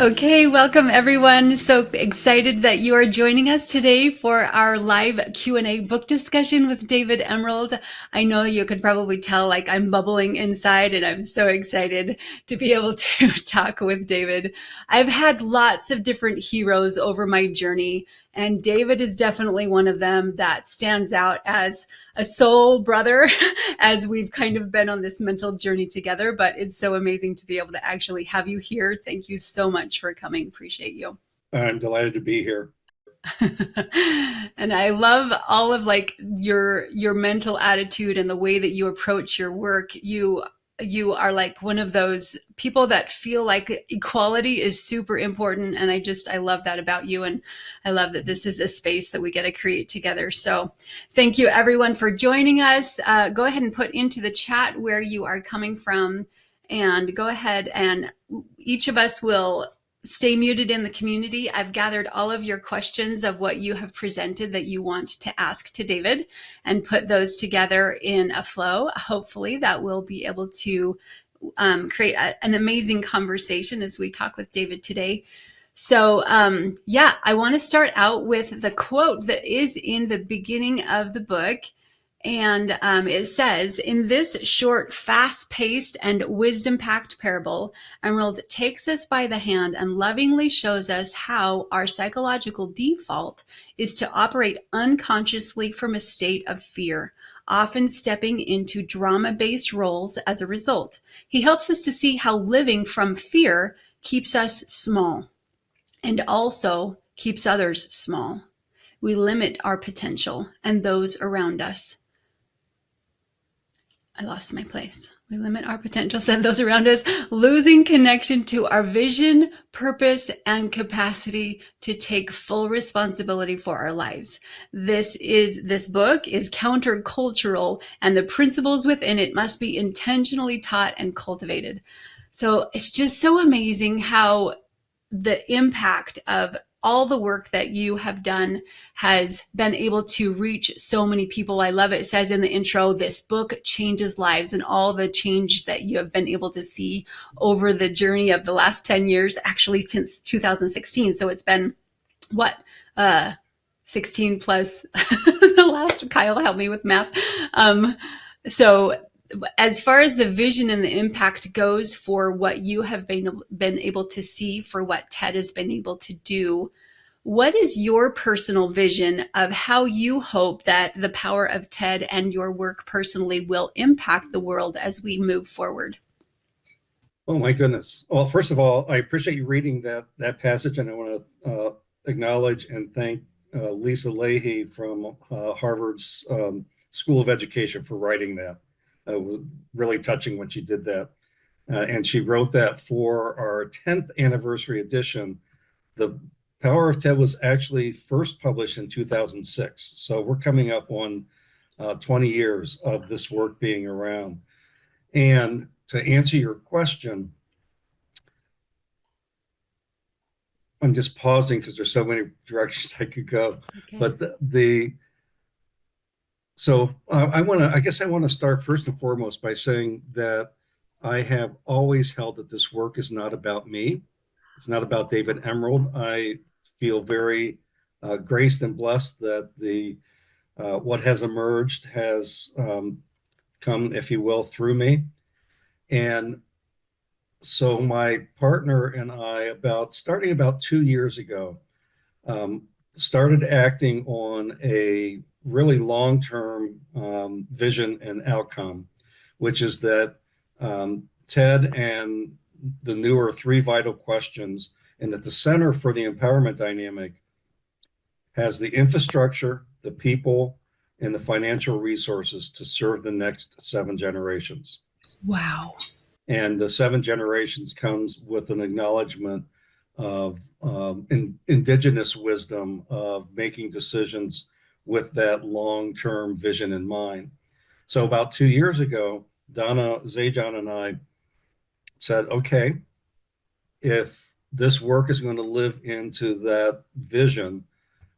Okay, welcome everyone. So excited that you are joining us today for our live Q&A book discussion with David Emerald. I know you could probably tell like I'm bubbling inside and I'm so excited to be able to talk with David. I've had lots of different heroes over my journey, and David is definitely one of them that stands out as a soul brother as we've kind of been on this mental journey together. But it's so amazing to be able to actually have you here. Thank you so much for coming. Appreciate you. I'm delighted to be here. And I love all of like your mental attitude and the way that you approach your work. You are like one of those people that feel like equality is super important, and I love that about you, and I love that this is a space that we get to create together. So thank you everyone for joining us. Go ahead and put into the chat where you are coming from, and go ahead and each of us will stay muted in the community. I've gathered all of your questions of what you have presented that you want to ask to David and put those together in a flow. Hopefully that will be able to create an amazing conversation as we talk with David today. So yeah, I want to start out with the quote that is in the beginning of the book. And it says, in this short, fast-paced, and wisdom-packed parable, Emerald takes us by the hand and lovingly shows us how our psychological default is to operate unconsciously from a state of fear, often stepping into drama-based roles as a result. He helps us to see how living from fear keeps us small and also keeps others small. We limit our potential and those around us. I lost my place. We limit our potential, said those around us, losing connection to our vision, purpose, and capacity to take full responsibility for our lives. This book is countercultural, and the principles within it must be intentionally taught and cultivated. So it's just so amazing how the impact of all the work that you have done has been able to reach so many people. I love it. It says in the intro, this book changes lives, and all the change that you have been able to see over the journey of the last 10 years, actually since 2016. So it's been what? 16 plus the last, Kyle help me with math. So as far as the vision and the impact goes for what you have been able to see for what TED has been able to do, what is your personal vision of how you hope that the power of TED and your work personally will impact the world as we move forward? Oh my goodness. Well, first of all, I appreciate you reading that passage, and I want to acknowledge and thank Lisa Leahy from Harvard's School of Education for writing that. It was really touching when she did that. And she wrote that for our 10th anniversary edition. The Power of TED was actually first published in 2006. So we're coming up on 20 years of this work being around. And to answer your question, I'm just pausing because there's so many directions I could go. Okay. But I guess I want to start first and foremost by saying that I have always held that this work is not about me. It's not about David Emerald. I feel very graced and blessed that what has emerged has come, if you will, through me. And so my partner and I, starting about 2 years ago, um, started acting on a really long-term vision and outcome, which is that TED and the newer three vital questions, and that the center for the empowerment dynamic has the infrastructure, the people, and the financial resources to serve the next 7 generations. Wow. And the 7 generations comes with an acknowledgement of indigenous wisdom of making decisions with that long-term vision in mind. So about 2 years ago, Donna Zajan and I said, okay, if this work is going to live into that vision,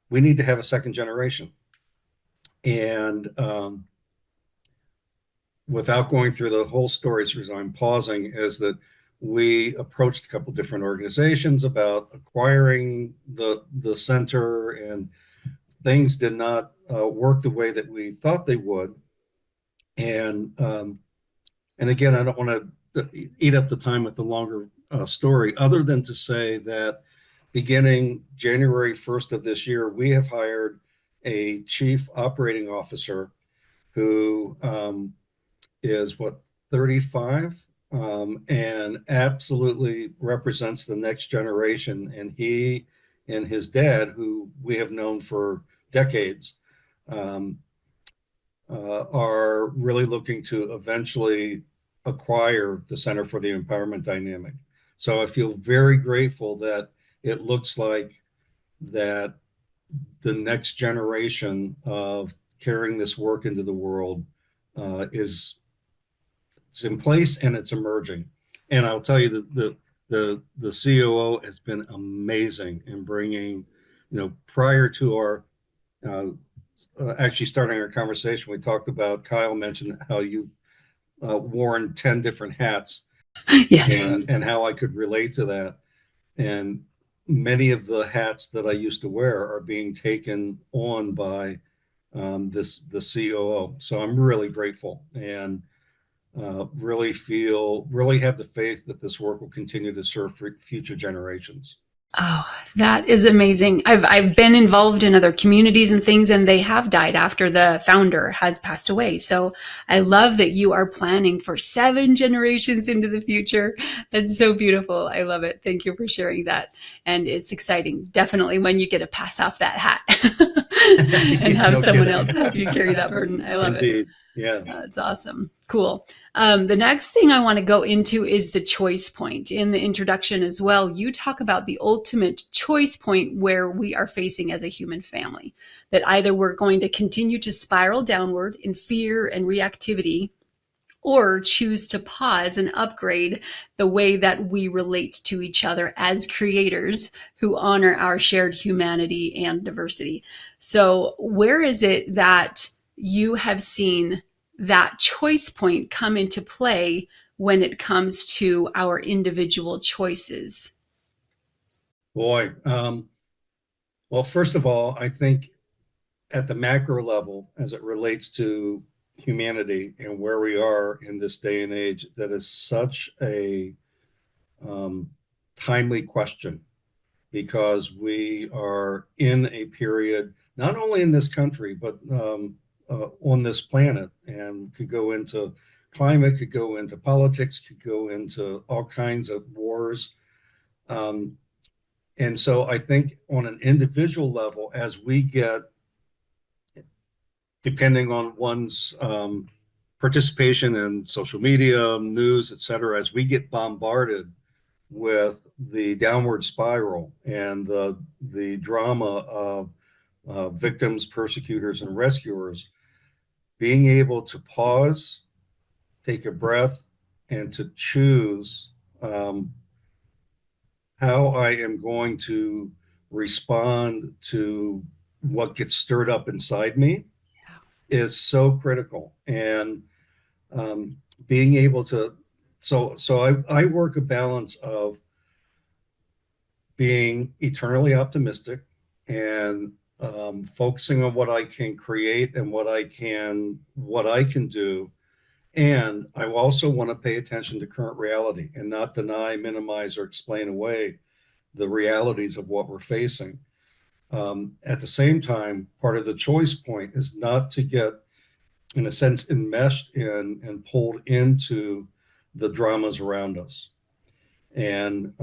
we need to have a second generation. And without going through the whole story, so I'm pausing, is that we approached a couple different organizations about acquiring the center, and things did not work the way that we thought they would. And and again, I don't want to eat up the time with the longer story, other than to say that beginning January 1st of this year, we have hired a chief operating officer who is what, 35, and absolutely represents the next generation. And he and his dad, who we have known for decades, um, are really looking to eventually acquire the Center for the Empowerment Dynamic. So I feel very grateful that it looks like that the next generation of carrying this work into the world is it's in place and it's emerging. And I'll tell you that the COO has been amazing in bringing, prior to our uh, actually starting our conversation, we talked about, Kyle mentioned how you've worn 10 different hats, Yes. and how I could relate to that. And many of the hats that I used to wear are being taken on by the COO. So I'm really grateful, and really have the faith that this work will continue to serve for future generations. Oh, that is amazing. I've been involved in other communities and things, and they have died after the founder has passed away. So I love that you are planning for 7 generations into the future. That's so beautiful. I love it. Thank you for sharing that. And it's exciting, definitely, when you get to pass off that hat and have No someone kidding. else help you carry that burden. I love it. Indeed. Yeah. It's awesome. Cool. The next thing I want to go into is the choice point. In the introduction as well, you talk about the ultimate choice point where we are facing as a human family, that either we're going to continue to spiral downward in fear and reactivity, or choose to pause and upgrade the way that we relate to each other as creators who honor our shared humanity and diversity. So, where is it that you have seen that choice point come into play when it comes to our individual choices? Boy. Well, first of all, I think at the macro level, as it relates to humanity and where we are in this day and age, that is such a um, timely question, because we are in a period, not only in this country, but on this planet, and could go into climate, could go into politics, could go into all kinds of wars. Um, and so I think on an individual level, as we get, depending on one's participation in social media, news, et cetera, as we get bombarded with the downward spiral and the drama of victims, persecutors, and rescuers, being able to pause, take a breath, and to choose how I am going to respond to what gets stirred up inside me is so critical. And um, being able to, I work a balance of being eternally optimistic and focusing on what I can create and what I can do. And I also want to pay attention to current reality and not deny, minimize, or explain away the realities of what we're facing. At the same time, part of the choice point is not to get, in a sense, enmeshed in and pulled into the dramas around us. And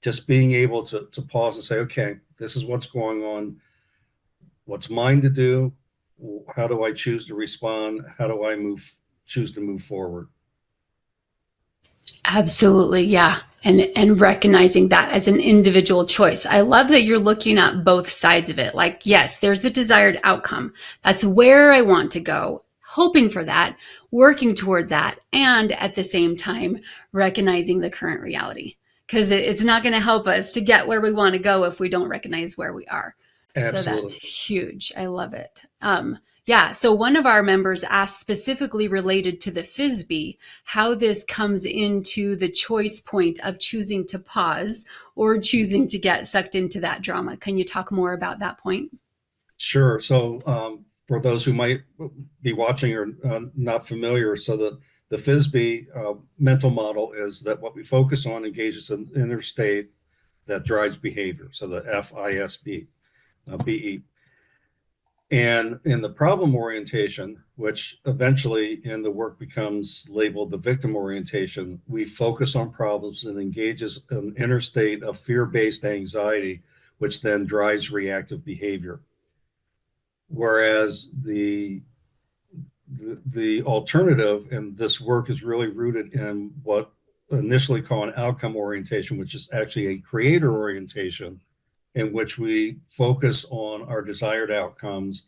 just being able to pause and say, okay, this is what's going on. What's mine to do? How do I choose to respond? How do I choose to move forward? Absolutely, yeah. And recognizing that as an individual choice. I love that you're looking at both sides of it. Like, yes, there's the desired outcome. That's where I want to go, hoping for that, working toward that, and at the same time, recognizing the current reality. Because it's not going to help us to get where we want to go if we don't recognize where we are. So that's Absolutely. huge. I love it. Yeah. So one of our members asked specifically related to the FISB, how this comes into the choice point of choosing to pause or choosing to get sucked into that drama. Can you talk more about that point? Sure. So, for those who might be watching or not familiar, so the FISB mental model is that what we focus on engages an inner state that drives behavior. So the FISB, BE. And in the problem orientation, which eventually in the work becomes labeled the victim orientation, we focus on problems and engages an inner state of fear-based anxiety, which then drives reactive behavior. Whereas the alternative, and this work is really rooted in what initially called an outcome orientation, which is actually a creator orientation, in which we focus on our desired outcomes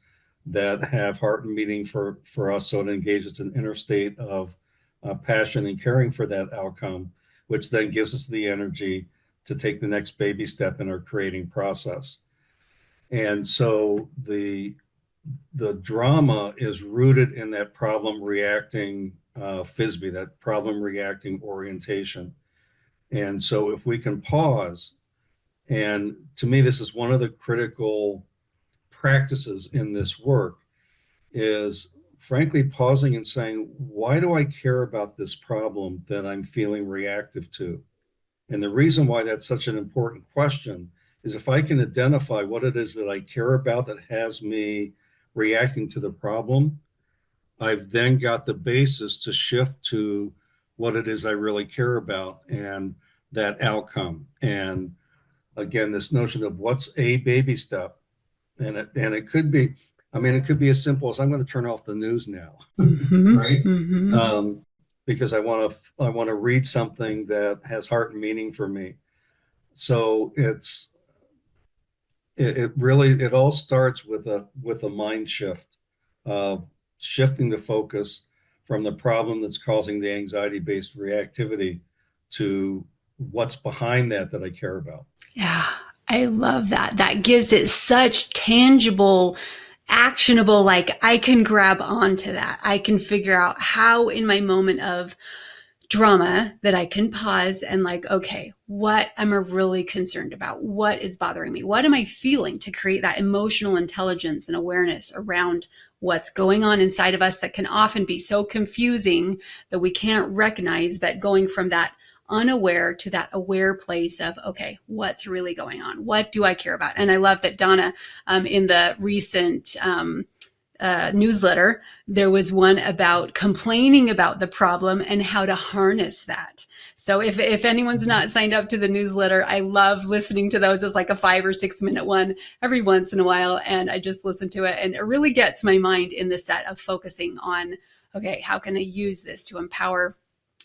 that have heart and meaning for us. So it engages an inner state of passion and caring for that outcome, which then gives us the energy to take the next baby step in our creating process. And so the drama is rooted in that problem reacting FISB, that problem reacting orientation. And so if we can pause, and to me, this is one of the critical practices in this work, is frankly pausing and saying, why do I care about this problem that I'm feeling reactive to? And the reason why that's such an important question is if I can identify what it is that I care about that has me reacting to the problem, I've then got the basis to shift to what it is I really care about and that outcome. And again, this notion of what's a baby step, and it could be, I mean, it could be as simple as I'm going to turn off the news now, Mm-hmm. right? Mm-hmm. Because I want to read something that has heart and meaning for me. So it really it all starts with a mind shift of shifting the focus from the problem that's causing the anxiety based reactivity to what's behind that I care about. Yeah, I love that. That gives it such tangible, actionable, like I can grab onto that. I can figure out how in my moment of drama that I can pause and like, okay, what am I really concerned about? What is bothering me? What am I feeling to create that emotional intelligence and awareness around what's going on inside of us that can often be so confusing that we can't recognize, but going from that unaware to that aware place of, okay, what's really going on? What do I care about? And I love that Donna, in the recent newsletter, there was one about complaining about the problem and how to harness that. So if anyone's not signed up to the newsletter, I love listening to those. It's like a 5 or 6 minute one every once in a while. And I just listen to it, and it really gets my mind in the set of focusing on, okay, how can I use this to empower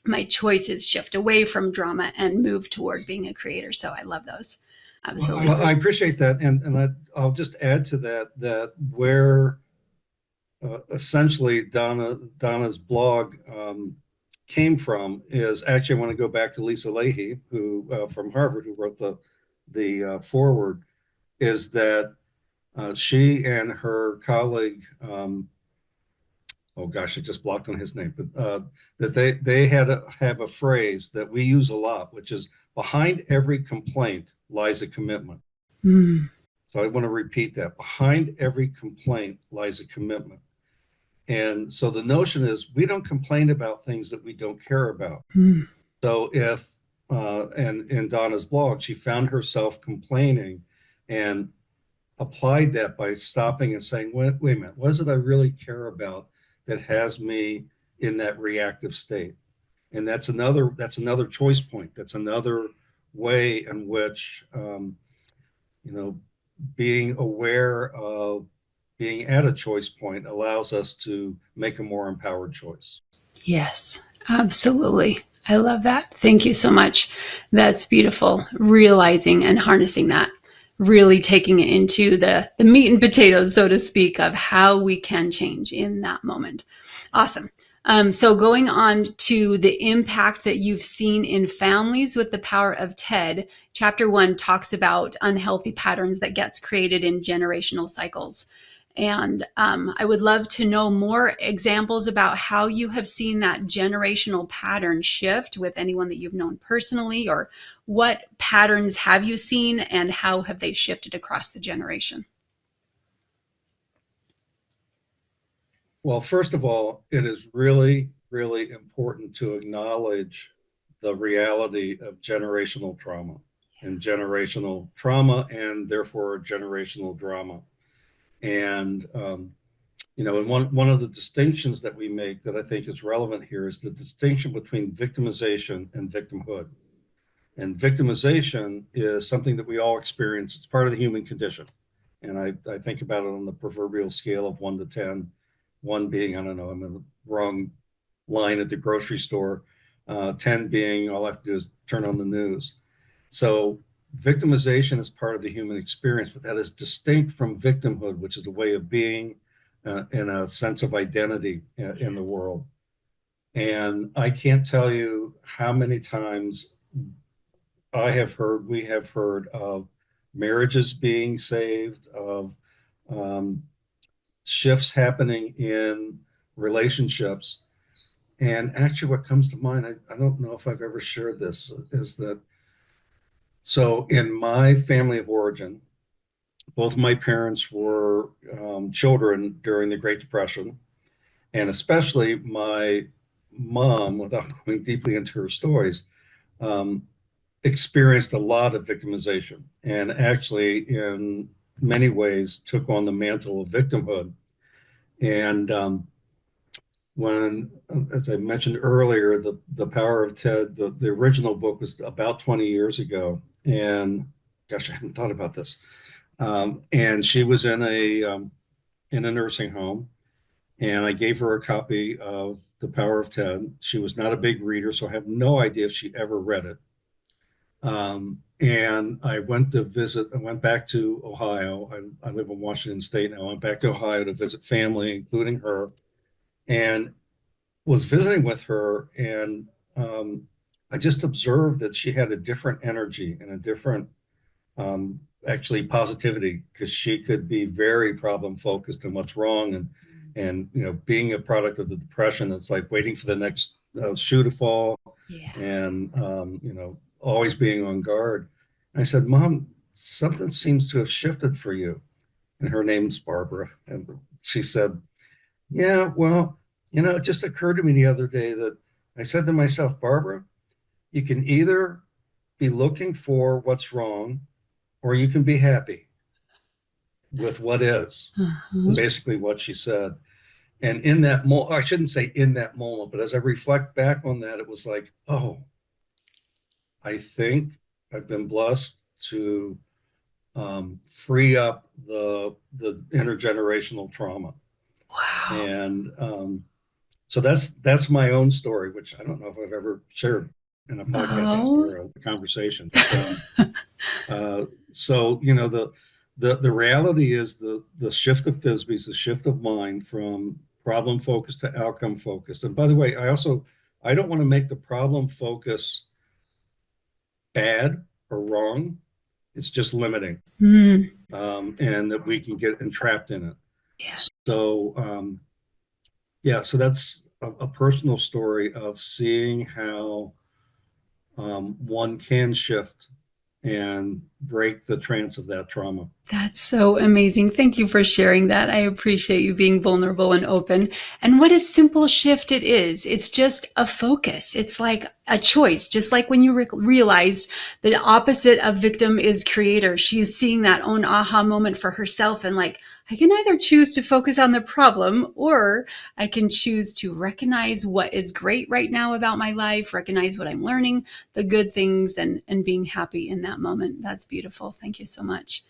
my choices, shift away from drama and move toward being a creator. So I love those. Absolutely. Well, I appreciate that, I'll just add to that where essentially Donna's blog came from is actually I want to go back to Lisa Leahy, who from Harvard, who wrote the foreword, is that she and her colleague, oh gosh, I just blocked on his name, but that they have a phrase that we use a lot, which is behind every complaint lies a commitment. Mm. So I want to repeat that: behind every complaint lies a commitment. And so the notion is we don't complain about things that we don't care about. Mm. So if, and in Donna's blog, she found herself complaining and applied that by stopping and saying, wait a minute, what is it I really care about that has me in that reactive state? And that's another choice point. That's another way in which, you know, being aware of being at a choice point allows us to make a more empowered choice. Yes, absolutely. I love that. Thank you so much. That's beautiful. Realizing and harnessing that, really taking it into the meat and potatoes, so to speak, of how we can change in that moment. Awesome. So going on to the impact that you've seen in families with the power of TED, chapter 1 talks about unhealthy patterns that gets created in generational cycles. And I would love to know more examples about how you have seen that generational pattern shift with anyone that you've known personally, or what patterns have you seen and how have they shifted across the generation? Well, first of all, it is really, really important to acknowledge the reality of generational trauma, and therefore generational drama. And and one of the distinctions that we make that I think is relevant here is the distinction between victimization and victimhood. And victimization is something that we all experience. It's part of the human condition. And I think about it on the proverbial scale of 1 to 10, one being, I don't know, I'm in the wrong line at the grocery store, 10 being all I have to do is turn on the news. So victimization is part of the human experience, but that is distinct from victimhood, which is a way of being and a sense of identity in the world. And I can't tell you how many times we have heard of marriages being saved, of um, shifts happening in relationships. And actually, what comes to mind, I don't know if I've ever shared this, is that so in my family of origin, both my parents were children during the Great Depression, and especially my mom, without going deeply into her stories, um, experienced a lot of victimization and actually, in many ways, took on the mantle of victimhood. And when, as I mentioned earlier, the Power of Ted, the original book was about 20 years ago, and gosh, I hadn't thought about this. And she was in a nursing home, and I gave her a copy of The Power of Ted. She was not a big reader, so I have no idea if she ever read it. And I went to visit, I went back to Ohio. I live in Washington State now. I went back to Ohio to visit family, including her, and was visiting with her. And I just observed that she had a different energy and a different, actually, positivity, because she could be very problem focused and what's wrong. And, being a product of the depression, it's like waiting for the next shoe to fall Yeah. and always being on guard. And I said, Mom, something seems to have shifted for you. And her name's Barbara. And she said, Yeah, well, it just occurred to me the other day that I said to myself, Barbara, you can either be looking for what's wrong, or you can be happy with what is. Uh-huh. Basically what she said. And in that moment, I shouldn't say in that moment, but as I reflect back on that, it was like, oh, I think I've been blessed to free up the intergenerational trauma. Wow. And so that's my own story, which I don't know if I've ever shared in a podcast Oh. or a conversation. But so the reality is the shift of Frisbee's, the shift of mind from problem focused to outcome focused. And by the way, I don't want to make the problem focus bad or wrong. It's just limiting, Mm. and that we can get entrapped in it. Yeah. So yeah, so that's a personal story of seeing how one can shift and break the trance of that trauma. That's so amazing. Thank you for sharing that. I appreciate you being vulnerable and open. And what a simple shift it is. It's just a focus. It's like a choice, just like when you realized the opposite of victim is creator. She's seeing that own aha moment for herself and like, I can either choose to focus on the problem, or I can choose to recognize what is great right now about my life, recognize what I'm learning, the good things, and being happy in that moment. That's beautiful. Thank you so much.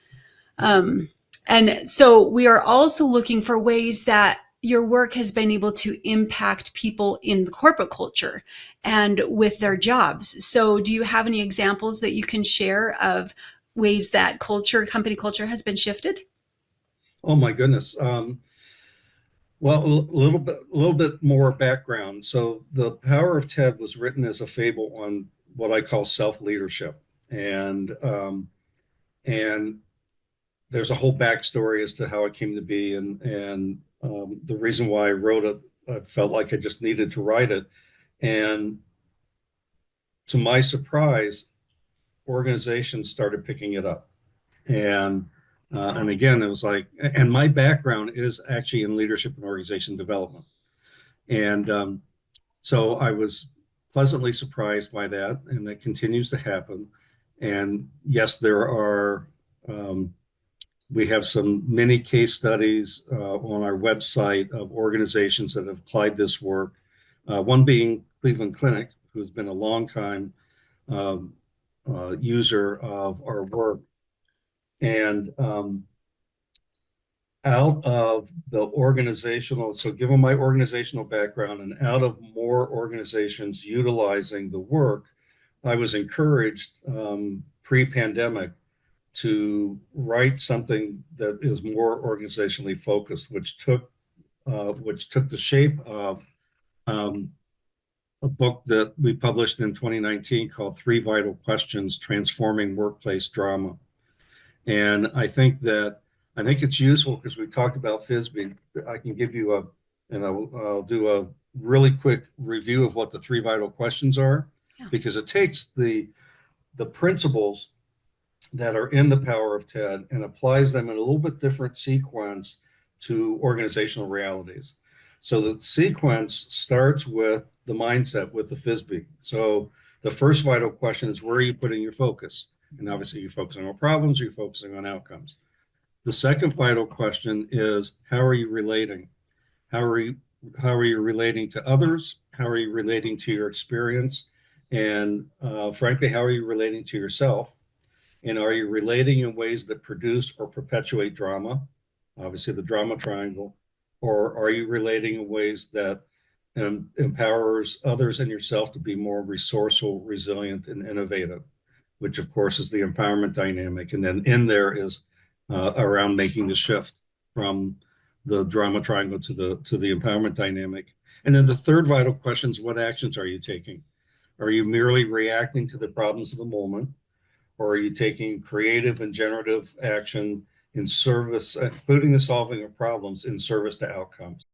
Um, and so we are also looking for ways that your work has been able to impact people in the corporate culture and with their jobs. So do you have any examples that you can share of ways that company culture has been shifted? Oh my goodness. Well, a little bit more background. So, The Power of Ted was written as a fable on what I call self leadership, and there's a whole backstory as to how it came to be, and the reason why I wrote it. I felt like I just needed to write it, and to my surprise, organizations started picking it up. And again, it was like, and my background is actually in leadership and organization development, and so I was pleasantly surprised by that, and that continues to happen. And yes, there are. We have some many case studies on our website of organizations that have applied this work. One being Cleveland Clinic, who's been a long time um, user of our work. And out of the organizational, so given my organizational background and out of more organizations utilizing the work, I was encouraged pre-pandemic to write something that is more organizationally focused, which took the shape of um, a book that we published in 2019 called Three Vital Questions: Transforming Workplace Drama. And I think it's useful because we talked about FISBE. I can give you and I'll do a really quick review of what the three vital questions are, Yeah. because it takes the principles that are in the power of TED and applies them in a little bit different sequence to organizational realities. So the sequence starts with the mindset, with the FISBE. So the first vital question is, where are you putting your focus? And obviously you're focusing on problems, you're focusing on outcomes. The second vital question is, how are you relating? How are you how are you relating to others? How are you relating to your experience? And frankly, how are you relating to yourself? And are you relating in ways that produce or perpetuate drama? Obviously, the drama triangle. Or are you relating in ways that empowers others and yourself to be more resourceful, resilient, and innovative, which of course is the empowerment dynamic. And then in there is around making the shift from the drama triangle to the empowerment dynamic. And then the third vital question is, what actions are you taking? Are you merely reacting to the problems of the moment? Or are you taking creative and generative action in service, including the solving of problems, in service to outcomes?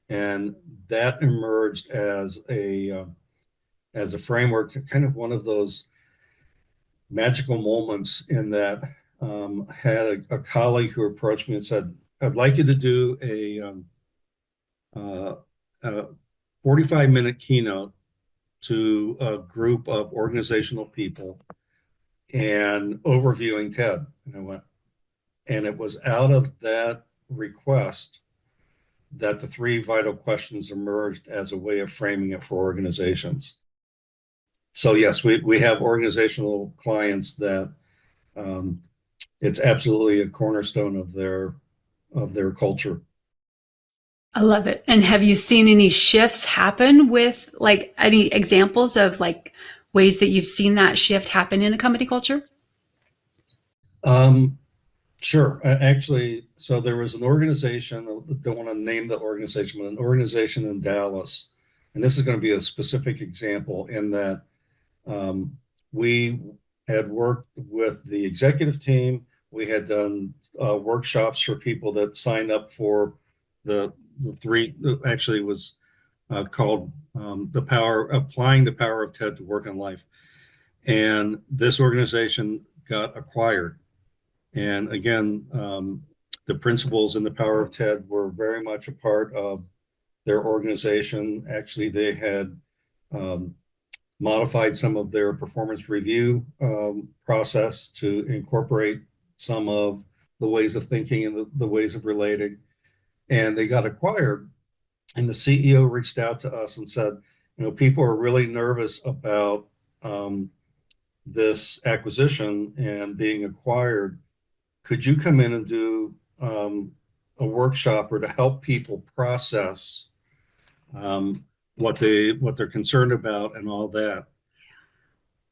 And that emerged as a framework, kind of one of those magical moments in that had a colleague who approached me and said, "I'd like you to do uh, a 45-minute keynote to a group of organizational people and overviewing TED." And I went, and it was out of that request that the three vital questions emerged as a way of framing it for organizations. So yes, we have organizational clients that um, it's absolutely a cornerstone of their culture. I love it. And have you seen any shifts happen with like any examples of like ways that you've seen that shift happen in a company culture? Um, sure. Actually, so there was an organization, I don't want to name the organization, but an organization in Dallas. And this is going to be a specific example in that we had worked with the executive team. We had done workshops for people that signed up for the three, actually was called the power, applying the power of TED to work and life. And this organization got acquired. And again, the principles in the power of TED were very much a part of their organization. Actually, they had um, modified some of their performance review process to incorporate some of the ways of thinking and the ways of relating. And they got acquired. And the CEO reached out to us and said, people are really nervous about this acquisition and being acquired. Could you come in and do a workshop or to help people process what they're concerned about and all that?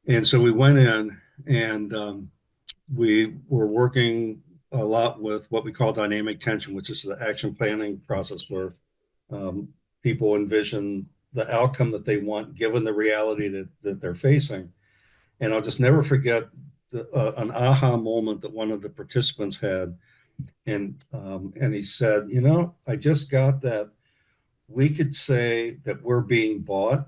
And so we went in and we were working a lot with what we call dynamic tension, which is the action planning process where um, people envision the outcome that they want given the reality that they're facing. And I'll just never forget an aha moment that one of the participants had, and he said, you know, I just got that we could say that we're being bought,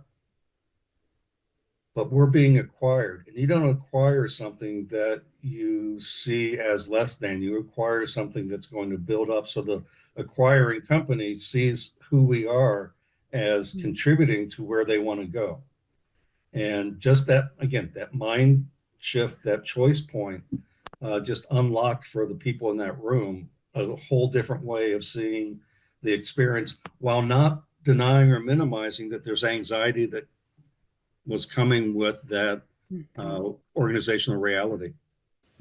but we're being acquired. And you don't acquire something that you see as less than, you acquire something that's going to build up. So the acquiring company sees who we are as contributing to where they want to go. And just that, again, that mind shift, that choice point, just unlocked for the people in that room a whole different way of seeing the experience, while not denying or minimizing that there's anxiety that was coming with that organizational reality.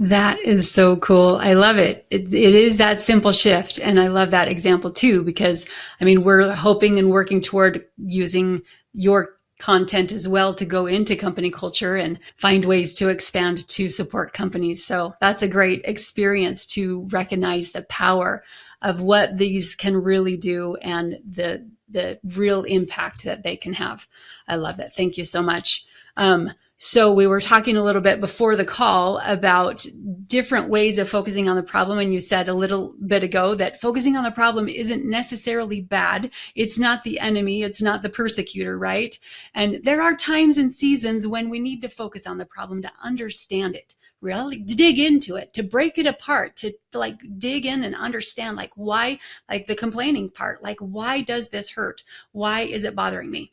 That is so cool. I love it. It is that simple shift. And I love that example too, because I mean, we're hoping and working toward using your content as well to go into company culture and find ways to expand to support companies. So that's a great experience to recognize the power of what these can really do and the real impact that they can have. I love it. Thank you so much. So we were talking a little bit before the call about different ways of focusing on the problem. And you said a little bit ago that focusing on the problem isn't necessarily bad. It's not the enemy. It's not the persecutor, right? And there are times and seasons when we need to focus on the problem to understand it, really dig into it, to break it apart, to like dig in and understand like why, like the complaining part, like why does this hurt? Why is it bothering me?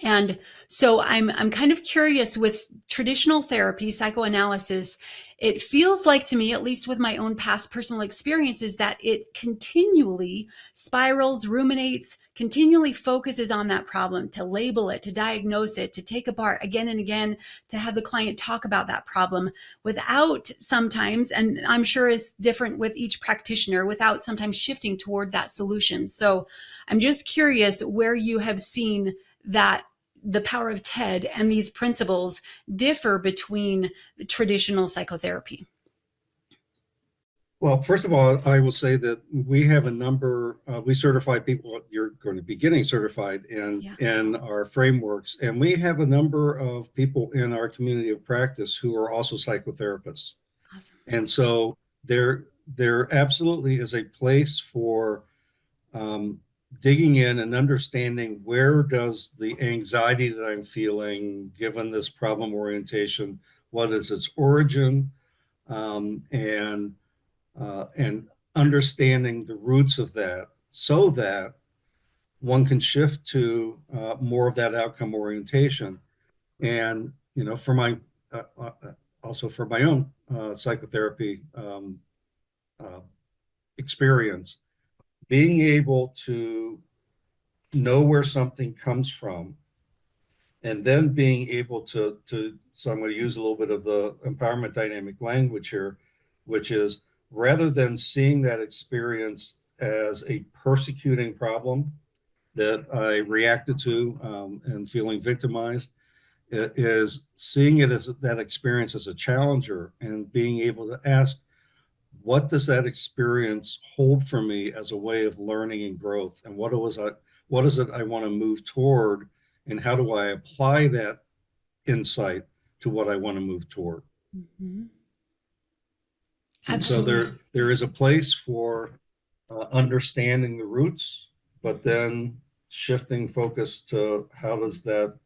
And so I'm kind of curious with traditional therapy, psychoanalysis, it feels like to me, at least with my own past personal experiences, that it continually spirals, ruminates, continually focuses on that problem, to label it, to diagnose it, to take apart again and again, to have the client talk about that problem without sometimes, and I'm sure it's different with each practitioner, without sometimes shifting toward that solution. So I'm just curious where you have seen that the power of TED and these principles differ between traditional psychotherapy. Well, first of all, I will say that we have a number, we certify people, you're going to be getting certified Yeah. in our frameworks. And we have a number of people in our community of practice who are also psychotherapists. Awesome. And so there absolutely is a place for digging in and understanding where does the anxiety that I'm feeling, given this problem orientation, what is its origin, and understanding the roots of that, so that one can shift to more of that outcome orientation. And you know, for my also for my own psychotherapy uh, experience, being able to know where something comes from, and then being able to so I'm going to use a little bit of the empowerment dynamic language here, which is, rather than seeing that experience as a persecuting problem that I reacted to, and feeling victimized, it is seeing it as that experience as a challenger, and being able to ask, what does that experience hold for me as a way of learning and growth? And what is it I want to move toward? And how do I apply that insight to what I want to move toward? Mm-hmm. And so Absolutely. there is a place for understanding the roots, but then shifting focus to how does that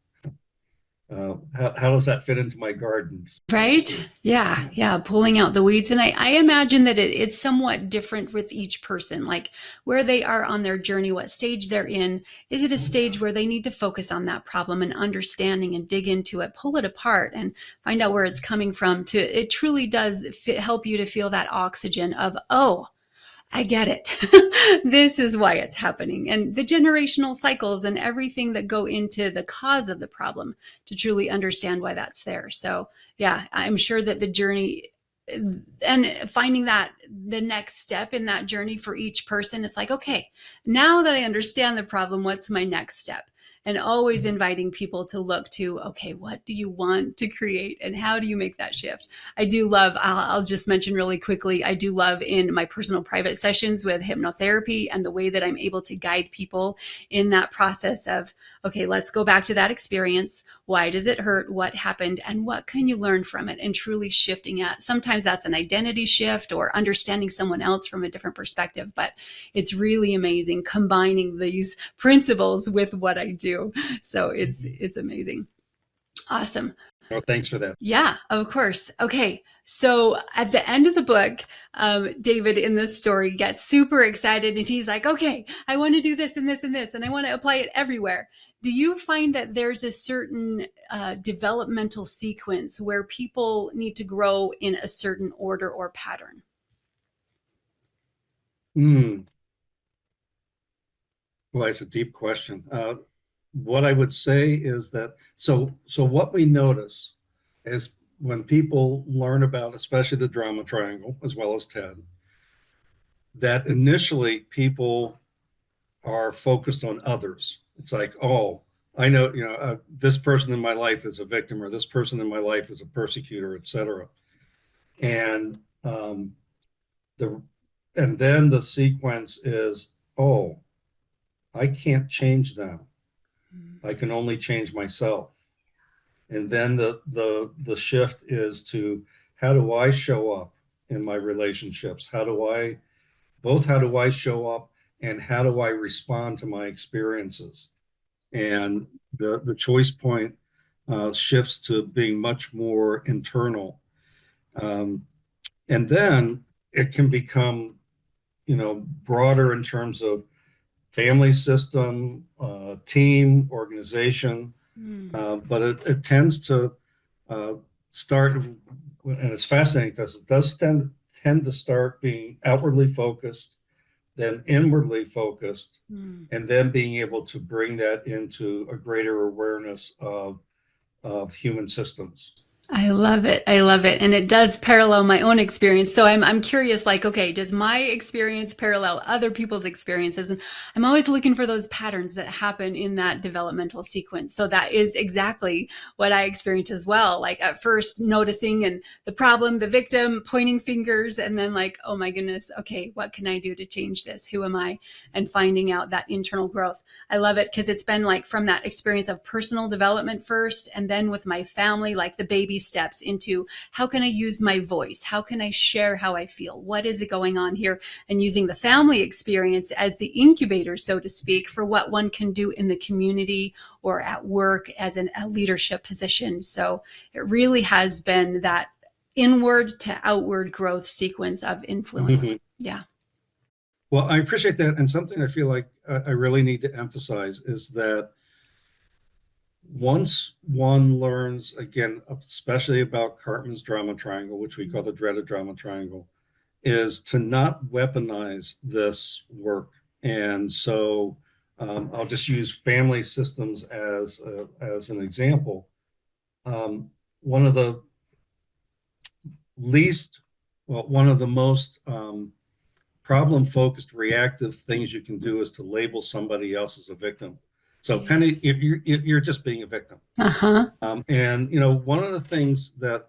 fit into my garden, so to speak. Right? Yeah. Yeah. Pulling out the weeds. And I imagine that it's somewhat different with each person, like where they are on their journey, what stage they're in. Is it a stage where they need to focus on that problem and understanding and dig into it, pull it apart and find out where it's coming from? It truly does help you to feel that oxygen of, oh, I get it. This is why it's happening. And the generational cycles and everything that go into the cause of the problem to truly understand why that's there. So, yeah, I'm sure that the journey and finding that the next step in that journey for each person, it's like, okay, now that I understand the problem, what's my next step? and always inviting people to look to, okay, what do you want to create and how do you make that shift? I do love, I'll just mention really quickly, I do love in my personal private sessions with hypnotherapy and the way that I'm able to guide people in that process of, okay, let's go back to that experience. Why does it hurt? What happened? And what can you learn from it? And truly shifting at, sometimes that's an identity shift or understanding someone else from a different perspective. But it's really amazing combining these principles with what I do. So it's amazing. Awesome. Oh, thanks for that. Yeah, of course. Okay. So at the end of the book, David in this story gets super excited and he's like, okay, I want to do this and this and this, and I want to apply it everywhere. Do you find that there's a certain developmental sequence where people need to grow in a certain order or pattern? Hmm. Well, it's a deep question. What I would say is that so what we notice is when people learn about, especially the drama triangle as well as TED, that initially people are focused on others. It's like, oh, I know, this person in my life is a victim, or this person in my life is a persecutor, etc. And the and then the sequence is, oh, I can't change them. I can only change myself. And then the shift is to, how do I show up in my relationships? How do I show up, and how do I respond to my experiences? And the choice point shifts to being much more internal. Um, and then it can become, broader in terms of family system, team, organization. Mm. But it tends to uh, start, and it's fascinating because it does tend to start being outwardly focused, then inwardly focused, Mm. and then being able to bring that into a greater awareness of human systems. I love it. I love it. And it does parallel my own experience. So I'm curious, like, okay, does my experience parallel other people's experiences? And I'm always looking for those patterns that happen in that developmental sequence. So that is exactly what I experienced as well. Like at first noticing and the problem, the victim, pointing fingers, and then like, oh my goodness, okay, what can I do to change this? Who am I? And finding out that internal growth. I love it because it's been like from that experience of personal development first, and then with my family, like the baby steps into how can I use my voice? How can I share how I feel? What is it going on here? And using the family experience as the incubator, so to speak, for what one can do in the community or at work as a leadership position. So it really has been that inward to outward growth sequence of influence. Yeah. Well, I appreciate that. And something I feel like I really need to emphasize is that once one learns, again, especially about Cartman's drama triangle, which we call the dreaded drama triangle, is to not weaponize this work. And so I'll just use family systems as an example. One of the least, well, one of the most problem focused reactive things you can do is to label somebody else as a victim. So Penny, Yes. you're just being a victim. Uh-huh. And one of the things that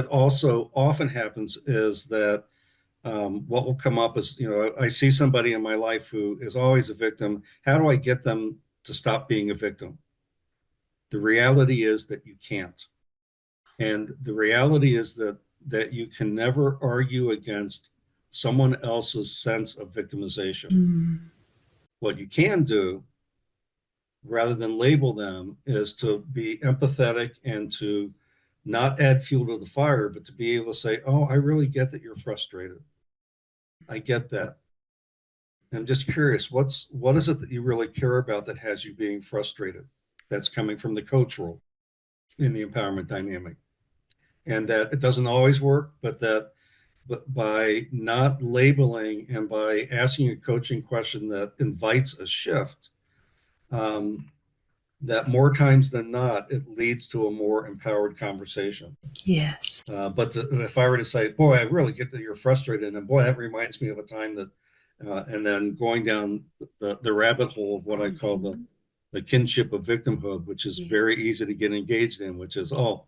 also often happens is that what will come up is, I see somebody in my life who is always a victim. How do I get them to stop being a victim? The reality is that you can't. And the reality is that you can never argue against someone else's sense of victimization. Mm. What you can do, rather than label them, is to be empathetic and to not add fuel to the fire, but to be able to say, oh, I really get that you're frustrated. I get that. I'm just curious, what is it that you really care about that has you being frustrated? That's coming from the coach role in the empowerment dynamic. And that it doesn't always work, but by not labeling and by asking a coaching question that invites a shift, um, that more times than not, it leads to a more empowered conversation. Yes. If I were to say, boy, I really get that you're frustrated, and boy, that reminds me of a time that, and then going down the rabbit hole of what I call Mhm. the kinship of victimhood, which is very easy to get engaged in, which is, oh,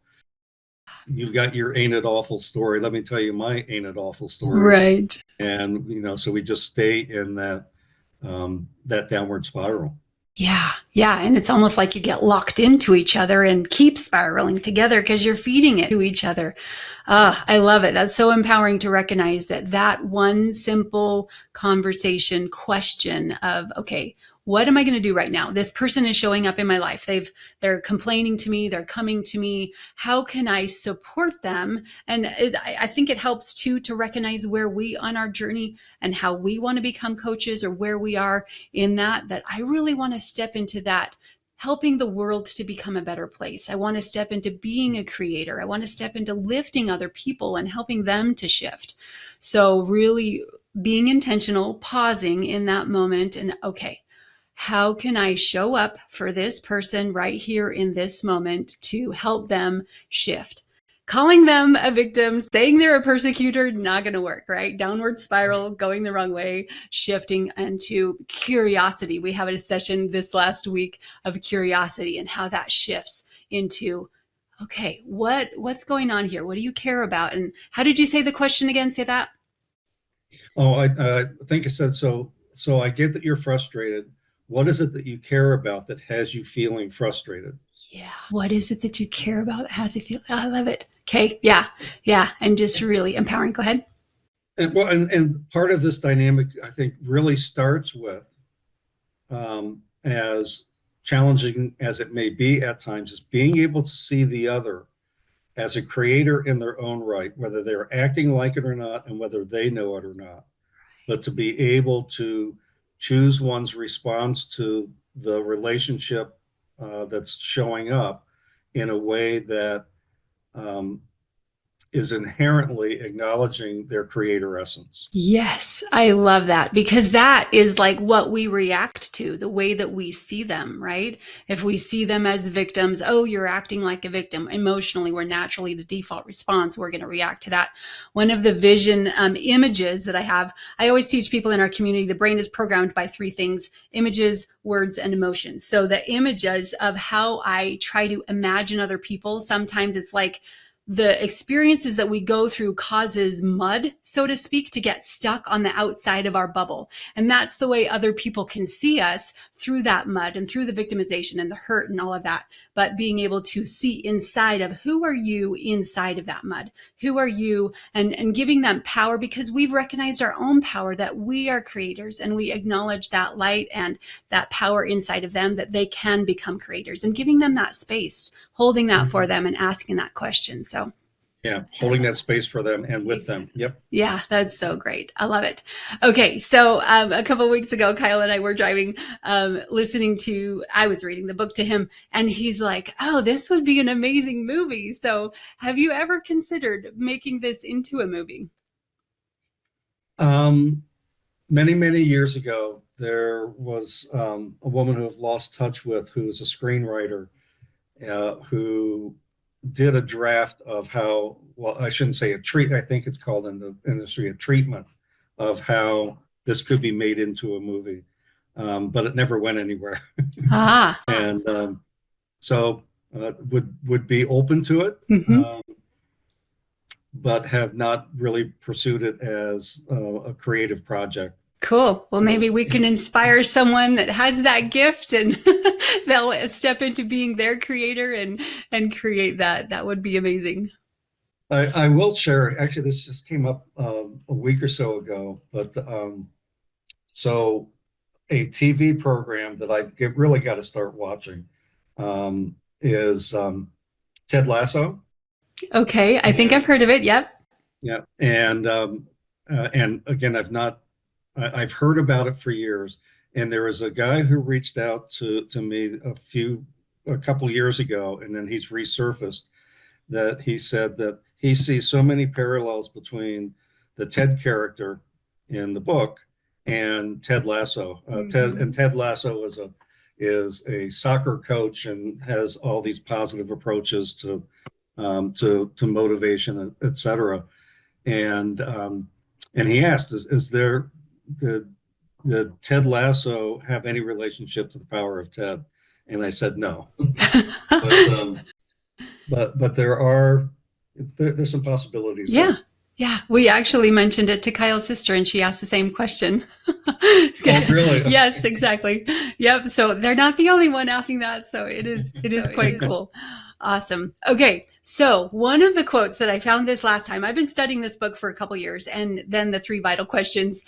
you've got your ain't it awful story. Let me tell you my ain't it awful story. Right. And, so we just stay in that downward spiral. Yeah. Yeah. And it's almost like you get locked into each other and keep spiraling together because you're feeding it to each other. I love it. That's so empowering to recognize that that one simple conversation question of, okay, what am I going to do right now? This person is showing up in my life. They're complaining to me. They're coming to me. How can I support them? And I think it helps too to recognize where we on our journey and how we want to become coaches or where we are in that I really want to step into that helping the world to become a better place. I want to step into being a creator. I want to step into lifting other people and helping them to shift. So really being intentional, pausing in that moment and okay, how can I show up for this person right here in this moment to help them shift? Calling them a victim, saying they're a persecutor, not going to work, right? Downward spiral, going the wrong way, shifting into curiosity. We had a session this last week of curiosity and how that shifts into, okay, what's going on here? What do you care about? And how did you say the question again? Say that. Oh, I think I said so. So I get that you're frustrated. What is it that you care about that has you feeling frustrated? Yeah. What is it that you care about that has you feel? I love it. Okay. Yeah. Yeah. And just really empowering. Go ahead. And part of this dynamic, I think, really starts with, as challenging as it may be at times, is being able to see the other as a creator in their own right, whether they're acting like it or not, and whether they know it or not. But to be able to choose one's response to the relationship that's showing up in a way that um, is inherently acknowledging their creator essence. Yes, I love that because that is like what we react to, the way that we see them, right? If we see them as victims, oh, you're acting like a victim. Emotionally, we're naturally the default response. We're going to react to that. One of the vision images that I have, I always teach people in our community, the brain is programmed by three things: images, words, and emotions. So the images of how I try to imagine other people, sometimes it's like, the experiences that we go through causes mud, so to speak, to get stuck on the outside of our bubble. And that's the way other people can see us, through that mud and through the victimization and the hurt and all of that. But being able to see inside of, who are you inside of that mud? Who are you? And giving them power, because we've recognized our own power, that we are creators, and we acknowledge that light and that power inside of them, that they can become creators, and giving them that space, holding that for them and asking that question. So Yeah, holding that space for them and with them. exactly. Yep. Yeah, that's so great. I love it. Okay, so a couple of weeks ago, Kyle and I were driving, listening to, I was reading the book to him, and he's like, oh, this would be an amazing movie. So have you ever considered making this into a movie? Um, many years ago, there was a woman who I've lost touch with, who was a screenwriter, who did a draft of how, well, I shouldn't say a treat, I think it's called in the industry a treatment of how this could be made into a movie. But it never went anywhere. Ah, And so would be open to it, mm-hmm. but have not really pursued it as a creative project. Cool. Well, So, maybe we can inspire someone that has that gift, and they'll step into being their creator and create that. That would be amazing. I will share. Actually, this just came up a week or so ago. But so a TV program that really got to start watching is Ted Lasso. Okay, I think I've And heard of it. Yep. yeah, and again, I've heard about it for years. And there was a guy who reached out to me a couple years ago, and then he's resurfaced, that he said that he sees so many parallels between the Ted character in the book and Ted Lasso. Mm-hmm. Ted Lasso is a soccer coach and has all these positive approaches to motivation, et cetera. And and he asked, is did Ted Lasso have any relationship to the power of Ted? And I said no. but but there's some possibilities Yeah. there. Yeah. We actually mentioned it to Kyle's sister and she asked the same question. Oh, really? Yes, Okay. exactly. Yep. So they're not the only one asking that. So it is quite cool. Awesome. Okay. So one of the quotes that I found this last time, I've been studying this book for a couple years, and then the three vital questions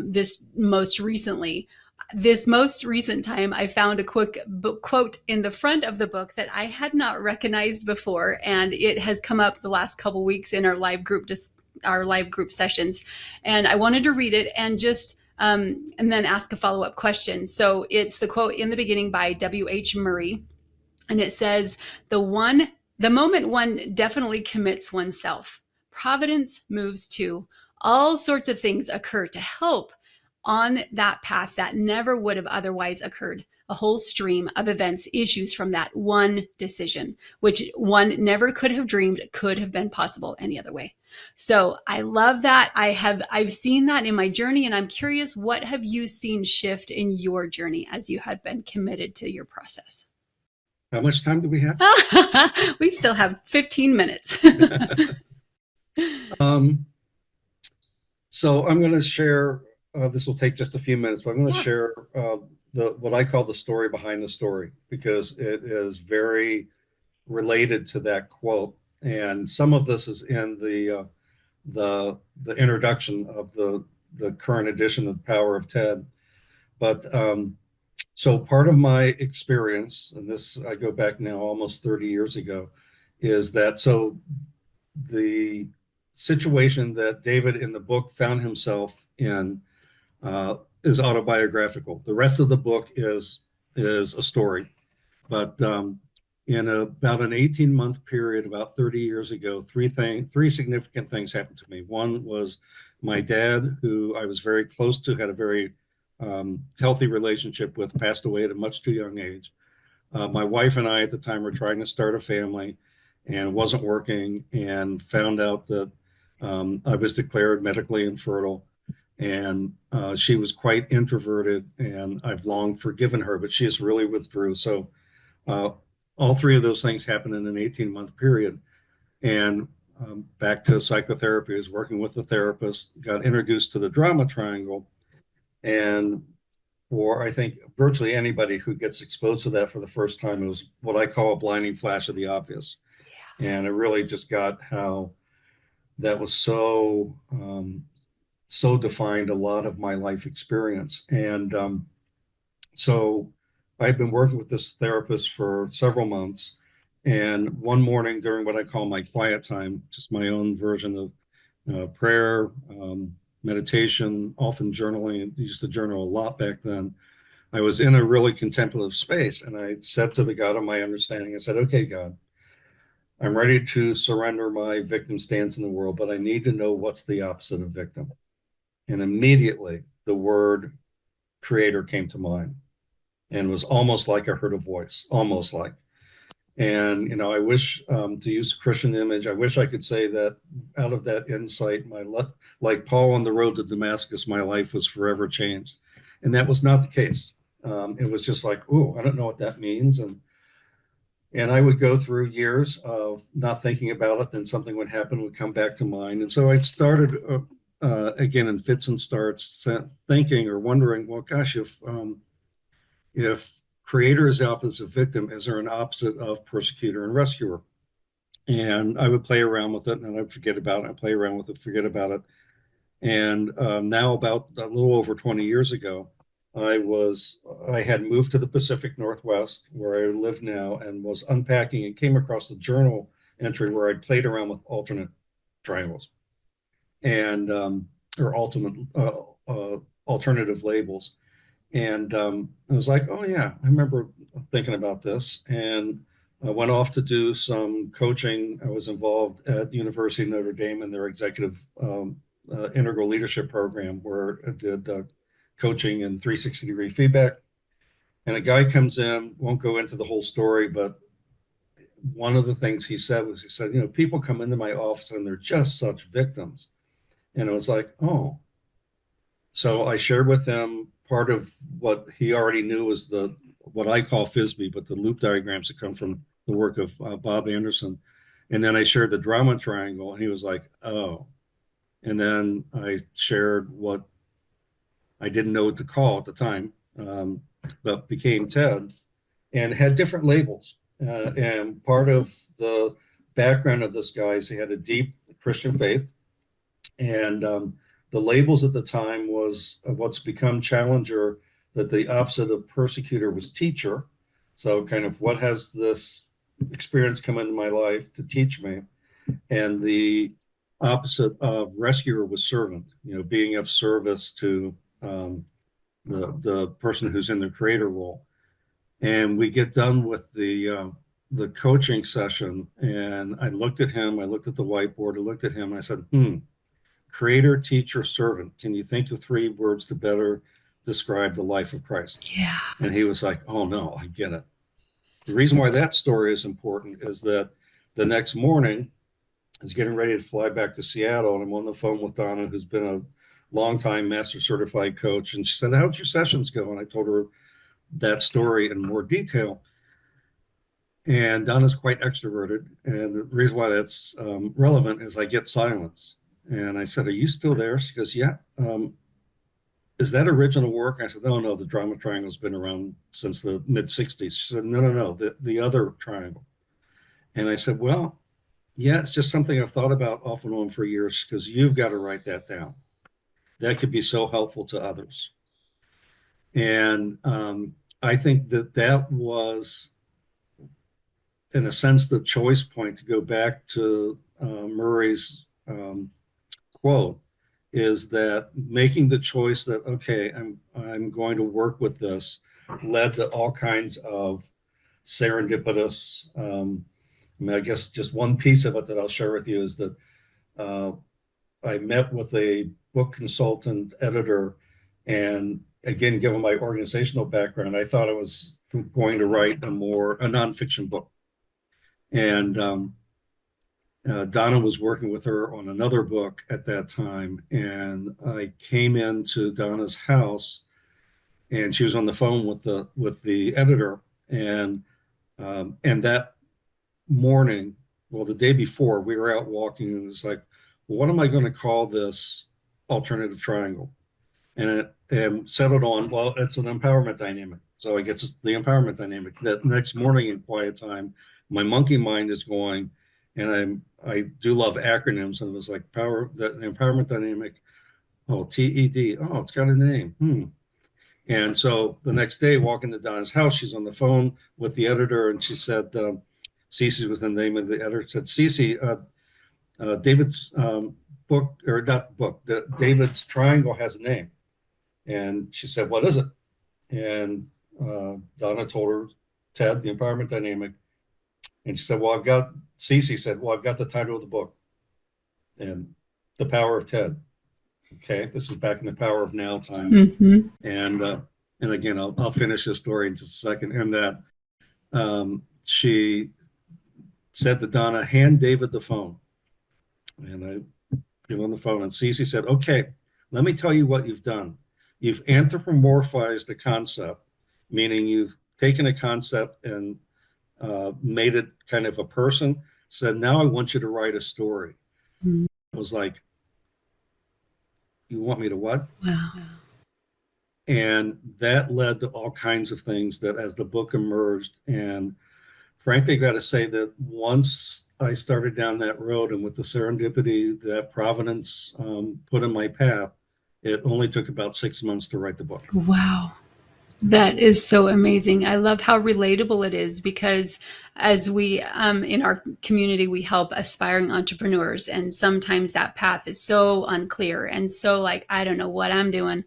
this most recently. This most recent time, I found a quick quote in the front of the book that I had not recognized before, and it has come up the last couple weeks in our live group sessions. And I wanted to read it and then ask a follow up question. So it's the quote in the beginning by W.H. Murray, and it says, the moment one definitely commits oneself, providence moves too. All sorts of things occur to help on that path that never would have otherwise occurred. A whole stream of events issues from that one decision, which one never could have dreamed could have been possible any other way. So I love that. I've seen that in my journey, and I'm curious, what have you seen shift in your journey as you had been committed to your process? How much time do we have? We still have 15 minutes. um, so I'm going to share. This will take just a few minutes, but I'm going to Yeah. share the what I call the story behind the story because it is very related to that quote. And some of this is in the introduction of the current edition of The Power of Ted. But so part of my experience, and this I go back now almost 30 years ago, is that so the situation that David in the book found himself in is autobiographical. The rest of the book is a story, but in about an 18-month period, about 30 years ago, three significant things happened to me. One was my dad, who I was very close to, had a very healthy relationship with, passed away at a much too young age. My wife and I at the time were trying to start a family and it wasn't working, and found out that I was declared medically infertile. And she was quite introverted, and I've long forgiven her, but she has really withdrew. So uh, all three of those things happened in an 18-month period. And back to psychotherapy, I was working with a therapist, got introduced to the drama triangle. And for I think virtually anybody who gets exposed to that for the first time, it was what I call a blinding flash of the obvious. And it really just got how that was so defined a lot of my life experience. And so I'd been working with this therapist for several months. And one morning during what I call my quiet time, just my own version of prayer, meditation, often journaling, I used to journal a lot back then. I was in a really contemplative space, and I said to the God of my understanding, I said, okay, God, I'm ready to surrender my victim stance in the world, but I need to know what's the opposite of victim. And immediately the word creator came to mind, and was almost like I heard a voice, almost like. And I wish, to use a Christian image, I wish I could say that out of that insight, like Paul on the road to Damascus, my life was forever changed, and that was not the case. It was just like, oh, I don't know what that means, and I would go through years of not thinking about it. Then something would happen, would come back to mind, and so I started again in fits and starts, thinking or wondering, well, gosh, if creator is the opposite of victim, is there an opposite of persecutor and rescuer? And I would play around with it, and I'd forget about it. I'd play around with it, forget about it. And now, about a little over 20 years ago, I had moved to the Pacific Northwest, where I live now, and was unpacking and came across the journal entry where I'd played around with alternate triangles and or alternative labels. And I was like, oh, yeah, I remember thinking about this. And I went off to do some coaching. I was involved at the University of Notre Dame in their executive integral leadership program, where I did coaching and 360-degree feedback. And a guy comes in, won't go into the whole story, but one of the things he said was, he said, people come into my office and they're just such victims. And I was like, oh. So I shared with them part of what he already knew was the what I call FISBE, but the loop diagrams that come from the work of Bob Anderson. And then I shared the drama triangle, and he was like, "Oh." And then I shared what I didn't know what to call at the time, but became TED, and had different labels. And part of the background of this guy is he had a deep Christian faith, and the labels at the time was what's become challenger, that the opposite of persecutor was teacher. So kind of what has this experience come into my life to teach me? And the opposite of rescuer was servant, being of service to the person who's in the creator role. And we get done with the coaching session, and I looked at him, I looked at the whiteboard, I looked at him, and I said, creator, teacher, servant. Can you think of 3 words to better describe the life of Christ? Yeah. And he was like, oh no, I get it. The reason why that story is important is that the next morning, I was getting ready to fly back to Seattle, and I'm on the phone with Donna, who's been a longtime master certified coach. And she said, how'd your sessions go? And I told her that story in more detail. And Donna's quite extroverted. And the reason why that's relevant is I get silence. And I said, are you still there? She goes, yeah. Is that original work? I said, oh, no, the drama triangle's been around since the mid 60s. She said, no, no, no, the other triangle. And I said, well, yeah, it's just something I've thought about off and on for years, because you've got to write that down. That could be so helpful to others. And I think that was, in a sense, the choice point to go back to Murray's quote, is that making the choice that, okay, I'm going to work with this, led to all kinds of serendipitous. I mean, I guess just one piece of it that I'll share with you is that uh, I met with a book consultant editor, and again, given my organizational background, I thought I was going to write a nonfiction book. And Donna was working with her on another book at that time, and I came into Donna's house, and she was on the phone with the editor, and that morning, well, the day before, we were out walking, and it was like, well, what am I going to call this alternative triangle? And it settled on, well, it's an empowerment dynamic. So I guess it's the empowerment dynamic. That next morning in quiet time, my monkey mind is going, and I do love acronyms, and it was like the empowerment dynamic. Oh, TED. Oh, it's got a name. And so the next day, walking to Donna's house, she's on the phone with the editor, and she said, Cece was the name of the editor, said, Cece, David's book, or not book, David's triangle has a name. And she said, what is it? And Donna told her, Ted, the empowerment dynamic. And she said, Cece said, well, I've got the title of the book, and The Power of Ted. Okay, this is back in the Power of Now time. Mm-hmm. And again, I'll finish this story in just a second. And that she said to Donna, hand David the phone. And I give him the phone, and Cece said, okay, let me tell you what you've done. You've anthropomorphized a concept, meaning you've taken a concept and made it kind of a person. Said, now I want you to write a story. Mm-hmm. It was like, you want me to what? Wow. And that led to all kinds of things that as the book emerged. And frankly, I got to say that once I started down that road, and with the serendipity that Providence put in my path, it only took about 6 months to write the book. Wow. That is so amazing. I love how relatable it is, because as we, in our community, we help aspiring entrepreneurs, and sometimes that path is so unclear and so like, I don't know what I'm doing,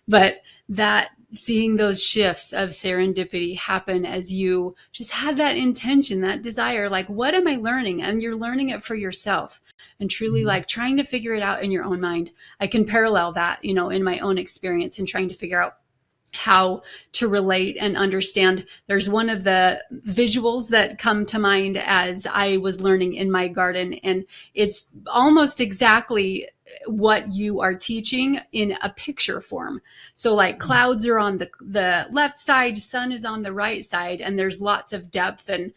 but that seeing those shifts of serendipity happen as you just had that intention, that desire, like, what am I learning? And you're learning it for yourself, and truly like trying to figure it out in your own mind. I can parallel that, in my own experience, and trying to figure out how to relate and understand. There's one of the visuals that come to mind as I was learning in my garden, and it's almost exactly what you are teaching in a picture form. So like clouds are on the left side, sun is on the right side, and there's lots of depth and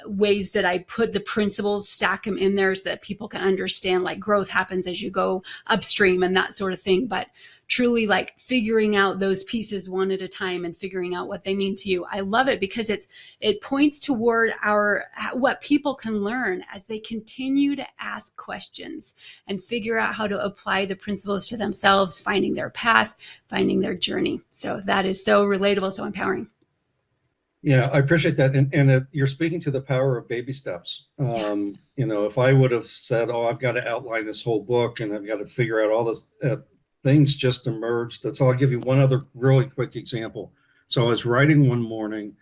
ways that I put the principles, stack them in there so that people can understand like growth happens as you go upstream and that sort of thing. But truly like figuring out those pieces one at a time and figuring out what they mean to you. I love it because it points toward our what people can learn as they continue to ask questions and figure out how to apply the principles to themselves, finding their path, finding their journey. So that is so relatable, so empowering. Yeah, I appreciate that. And you're speaking to the power of baby steps. Yeah. If I would have said, oh, I've got to outline this whole book and I've got to figure out all this, things just emerged. That's all. I'll give you one other really quick example. So I was writing one morning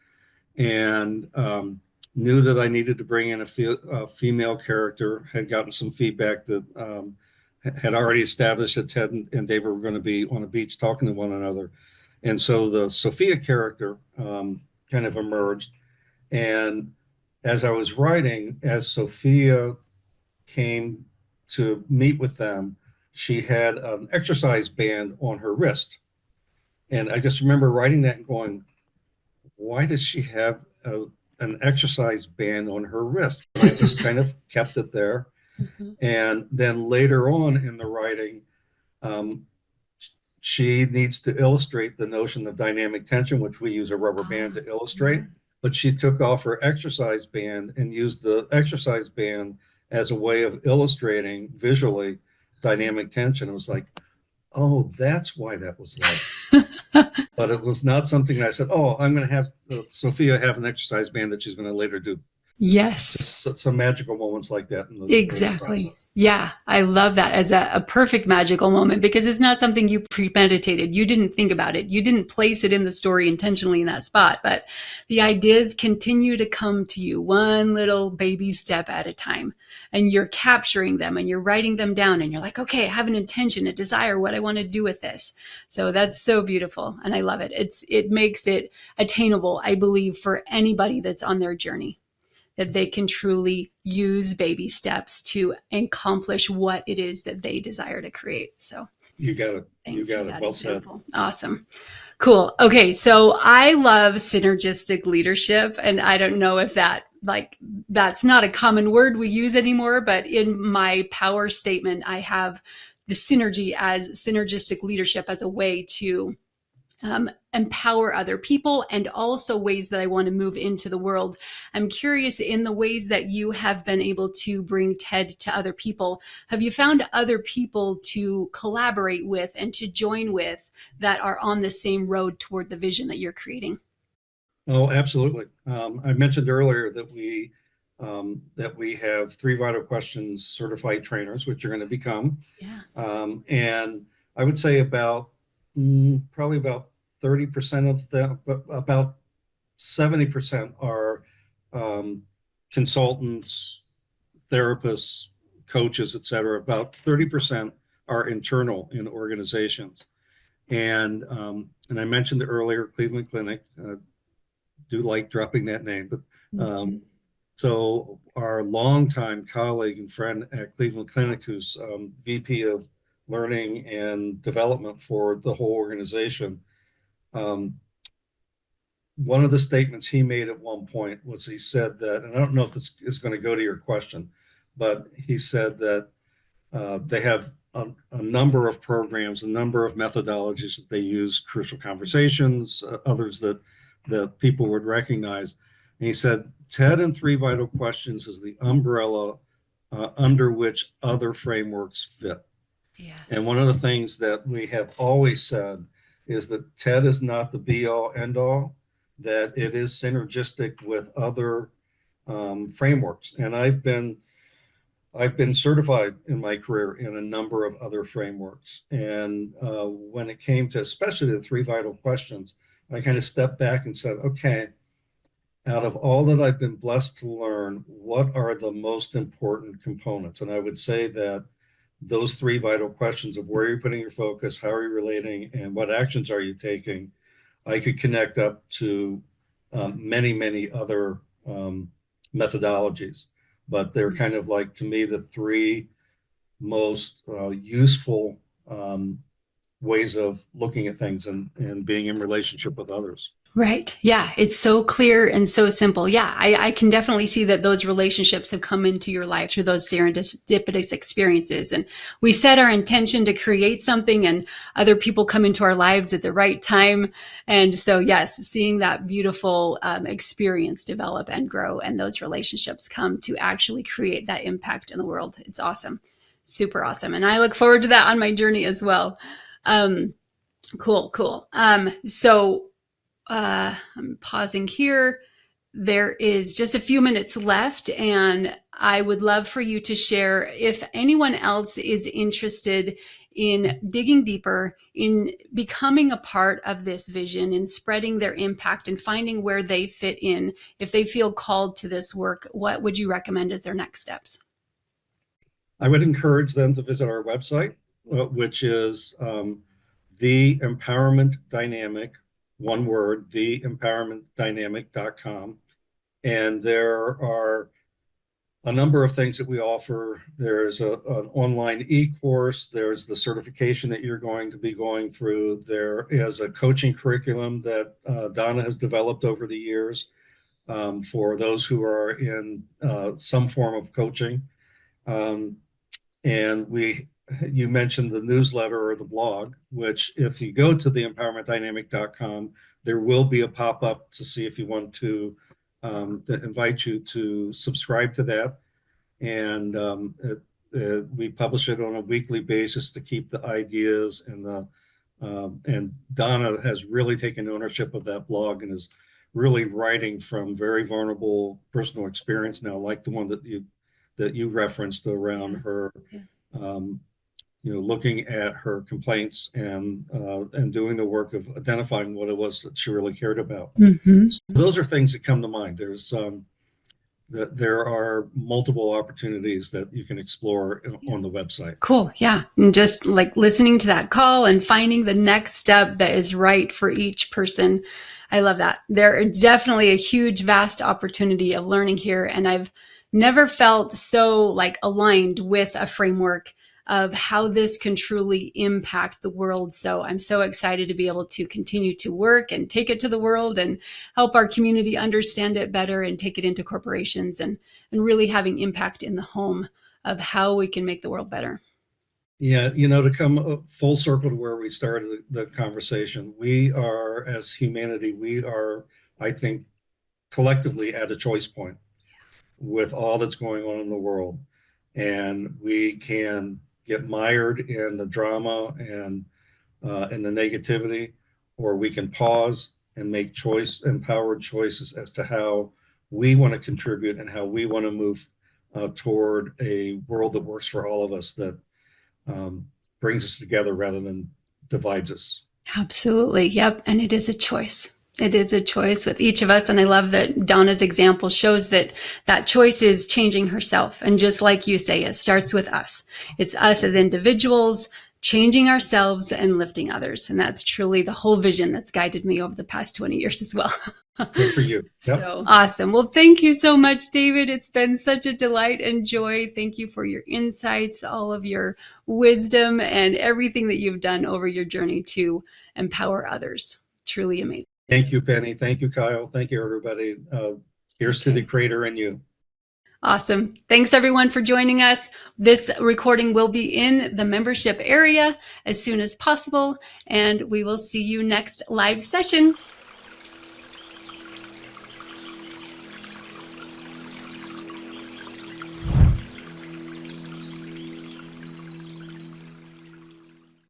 and knew that I needed to bring in a female character, had gotten some feedback that had already established that Ted and David were going to be on a beach talking to one another. And so the Sophia character kind of emerged. And as I was writing, as Sophia came to meet with them, she had an exercise band on her wrist. And I just remember writing that and going, why does she have an exercise band on her wrist? And I just kind of kept it there. Mhm. And then later on in the writing, um, she needs to illustrate the notion of dynamic tension, which we use a rubber band Ah, to yeah. illustrate. But she took off her exercise band and used the exercise band as a way of illustrating visually dynamic tension. It was like, oh, that's why that was there. But it was not something that I said, oh, I'm going to have Sophia have an exercise band that she's going to later do. Yes. Just some magical moments like that in the creative Exactly. process. Yeah, I love that as a perfect magical moment because it's not something you premeditated. You didn't think about it. You didn't place it in the story intentionally in that spot, but the ideas continue to come to you one little baby step at a time. And you're capturing them and you're writing them down and you're like, okay, I have an intention, a desire, what I want to do with this. So that's so beautiful. And I love it. It makes it attainable, I believe, for anybody that's on their journey that they can truly use baby steps to accomplish what it is that they desire to create. So You got it. You thanks for got it. that Well said. example. Awesome. Cool. Okay. So I love synergistic leadership. And I don't know if that's not a common word we use anymore, but in my power statement, I have the synergy as synergistic leadership as a way to empower other people and also ways that I want to move into the world. I'm curious in the ways that you have been able to bring TED to other people. Have you found other people to collaborate with and to join with that are on the same road toward the vision that you're creating? Oh, absolutely. I mentioned earlier that we have three vital questions certified trainers, which you're going to become. Yeah. And I would say probably about 30% of them, but about 70% are um, consultants, therapists, coaches, et cetera. About 30% are internal in organizations. And I mentioned earlier Cleveland Clinic. Do like dropping that name, but Mm-hmm. so our longtime colleague and friend at Cleveland Clinic, who's VP of Learning and Development for the whole organization, um, one of the statements he made at one point was he said that, and I don't know if this is going to go to your question, but he said that they have a number of programs, a number of methodologies that they use, crucial conversations, others that people would recognize. And he said, TED and Three Vital Questions is the umbrella under which other frameworks fit. And Yes. one of the things that we have always said is that TED is not the be all end all, that it is synergistic with other frameworks. And I've been certified in my career in a number of other frameworks. And when it came to especially the three vital questions, I kind of stepped back and said, okay, out of all that I've been blessed to learn, what are the most important components? And I would say that those three vital questions of where you're putting your focus, how are you relating, and what actions are you taking, I could connect up to many, many other methodologies. But they're kind of like, to me, the three most useful ways of looking at things and being in relationship with others. Right. Yeah. It's so clear and so simple. Yeah. I can definitely see that those relationships have come into your life through those serendipitous experiences. And we set our intention to create something, and other people come into our lives at the right time. And so, yes, seeing that beautiful experience develop and grow, and those relationships come to actually create that impact in the world. It's awesome. Super awesome. And I look forward to that on my journey as well. Um, cool, cool. I'm pausing here. There is just a few minutes left, and I would love for you to share if anyone else is interested in digging deeper, in becoming a part of this vision, in spreading their impact and finding where they fit in. If they feel called to this work, what would you recommend as their next steps? I would encourage them to visit our website, which is the empowerment dynamic, one word, theempowermentdynamic.com. And there are a number of things that we offer. There's an online e-course. There's the certification that you're going to be going through. There is a coaching curriculum that Donna has developed over the years for those who are in some form of coaching. Um, and you mentioned the newsletter or the blog, which if you go to the empowermentdynamic.com, there will be a pop-up to see if you want to invite you to subscribe to that. And we publish it on a weekly basis to keep the ideas and Donna has really taken ownership of that blog and is really writing from very vulnerable personal experience now, like the one that you referenced around her, Yeah. um, looking at her complaints and doing the work of identifying what it was that she really cared about. Mm-hmm. So those are things that come to mind. There are multiple opportunities that you can explore on the website. Cool. Yeah. And just like listening to that call and finding the next step that is right for each person. I love that. There is definitely a huge, vast opportunity of learning here. And I've never felt so like aligned with a framework of how this can truly impact the world. So I'm so excited to be able to continue to work and take it to the world and help our community understand it better and take it into corporations and really having impact in the home of how we can make the world better. Yeah, to come full circle to where we started the conversation, we are, as humanity, we are, I think, collectively at a choice point with all that's going on in the world. And we can get mired in the drama and the negativity, or we can pause and make empowered choices as to how we want to contribute and how we want to move toward a world that works for all of us, that um, brings us together rather than divides us. Absolutely. Yep. And it is a choice. It is a choice with each of us. And I love that Donna's example shows that that choice is changing herself. And just like you say, it starts with us. It's us as individuals changing ourselves and lifting others. And that's truly the whole vision that's guided me over the past 20 years as well. Good for you. Yep. So awesome. Well, thank you so much, David. It's been such a delight and joy. Thank you for your insights, all of your wisdom, and everything that you've done over your journey to empower others. Truly amazing. Thank you, Penny. Thank you, Kyle. Thank you, everybody. Here's to the creator in you. Awesome. Thanks, everyone, for joining us. This recording will be in the membership area as soon as possible, and we will see you next live session.